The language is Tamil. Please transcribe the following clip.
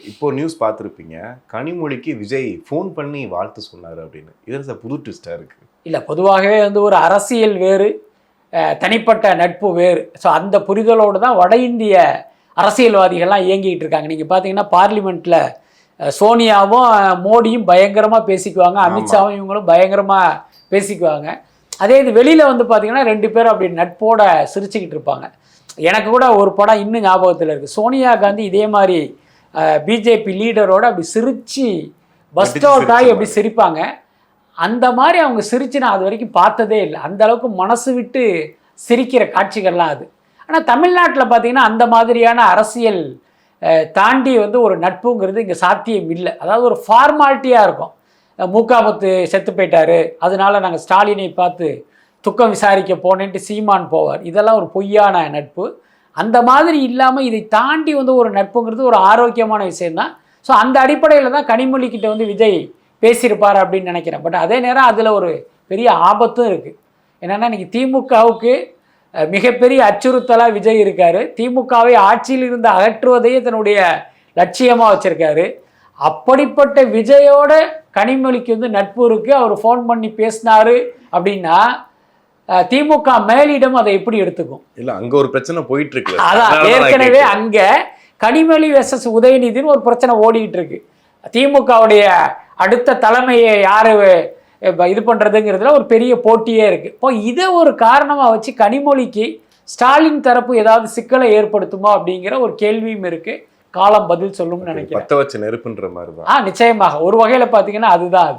இப்போ நியூஸ் பார்த்துருப்பீங்க, கனிமொழிக்கு விஜய் ஃபோன் பண்ணி வாழ்த்து சொன்னார் அப்படின்னு. இது சார் புது ட்விஸ்டாக இருக்குது. இல்லை, பொதுவாகவே வந்து ஒரு அரசியல் வேறு, தனிப்பட்ட நட்பு வேறு. ஸோ அந்த புரிதலோடு தான் வட இந்திய அரசியல்வாதிகள்லாம் இயங்கிட்டு இருக்காங்க. நீங்கள் பார்த்தீங்கன்னா பார்லிமெண்ட்டில் சோனியாவும் மோடியும் பயங்கரமாக பேசிக்குவாங்க, அமித்ஷாவும் இவங்களும் பயங்கரமாக பேசிக்குவாங்க. அதே இது வெளியில் வந்து பார்த்தீங்கன்னா 2 பேரும் அப்படி நட்போட சிரிச்சுக்கிட்டு இருப்பாங்க. எனக்கு கூட ஒரு படம் இன்னும் ஞாபகத்தில் இருக்குது. சோனியா காந்தி இதே மாதிரி பிஜேபி லீடரோட அப்படி சிரித்து பஸ்ட் அவுட் ஆகி அப்படி சிரிப்பாங்க. அந்த மாதிரி அவங்க சிரித்து நான் அது வரைக்கும் பார்த்ததே இல்லை. அந்த அளவுக்கு மனசு விட்டு சிரிக்கிற காட்சிகள்லாம் அது. ஆனால் தமிழ்நாட்டில் பார்த்தீங்கன்னா அந்த மாதிரியான அரசியல் தாண்டி வந்து ஒரு நட்புங்கிறது இங்கே சாத்தியம் இல்லை. அதாவது ஒரு ஃபார்மாலிட்டியாக இருக்கும். மூக்காமுத்து செத்து போயிட்டாரு, அதனால நாங்கள் ஸ்டாலினை பார்த்து துக்கம் விசாரிக்க போனேன்ட்டு சீமான் போவார். இதெல்லாம் ஒரு பொய்யான நட்பு. அந்த மாதிரி இல்லாமல் இதை தாண்டி வந்து ஒரு நட்புங்கிறது ஒரு ஆரோக்கியமான விஷயந்தான். ஸோ அந்த அடிப்படையில் தான் கனிமொழிக்கிட்ட வந்து விஜய் பேசியிருப்பார் அப்படின்னு நினைக்கிறேன். பட் அதே நேரம் அதில் ஒரு பெரிய ஆபத்தும் இருக்குது. என்னென்னா இன்றைக்கி திமுகவுக்கு மிகப்பெரிய அச்சுறுத்தலாக விஜய் இருக்கார். திமுகவை ஆட்சியில் இருந்து அகற்றுவதையே தன்னுடைய லட்சியமாக வச்சுருக்காரு. அப்படிப்பட்ட விஜயோட கனிமொழிக்கு வந்து நட்பு இருக்குது. அவர் ஃபோன் பண்ணி பேசினார் அப்படின்னா திமுக மேலிடம் அதை எப்படி எடுத்துக்கும்? இல்லை, அங்கே ஒரு பிரச்சனை போயிட்டு இருக்கு. அதான் ஏற்கனவே அங்கே கனிமொழி வெர்சஸ் உதயநிதினு ஒரு பிரச்சனை ஓடிக்கிட்டு இருக்கு. திமுகவுடைய அடுத்த தலைமையை யார் இது பண்ணுறதுங்கிறதுல ஒரு பெரிய போட்டியே இருக்குது. இப்போ இதை ஒரு காரணமாக வச்சு கனிமொழிக்கு ஸ்டாலின் தரப்பு ஏதாவது சிக்கலை ஏற்படுத்துமா அப்படிங்கிற ஒரு கேள்வியும் இருக்குது. காலம் பதில் சொல்லும்னு நினைக்கிறேன். பற்ற வச்ச நெருப்புன்ற மாதிரி தான். நிச்சயமாக ஒரு வகையில் பார்த்தீங்கன்னா அதுதான் அது.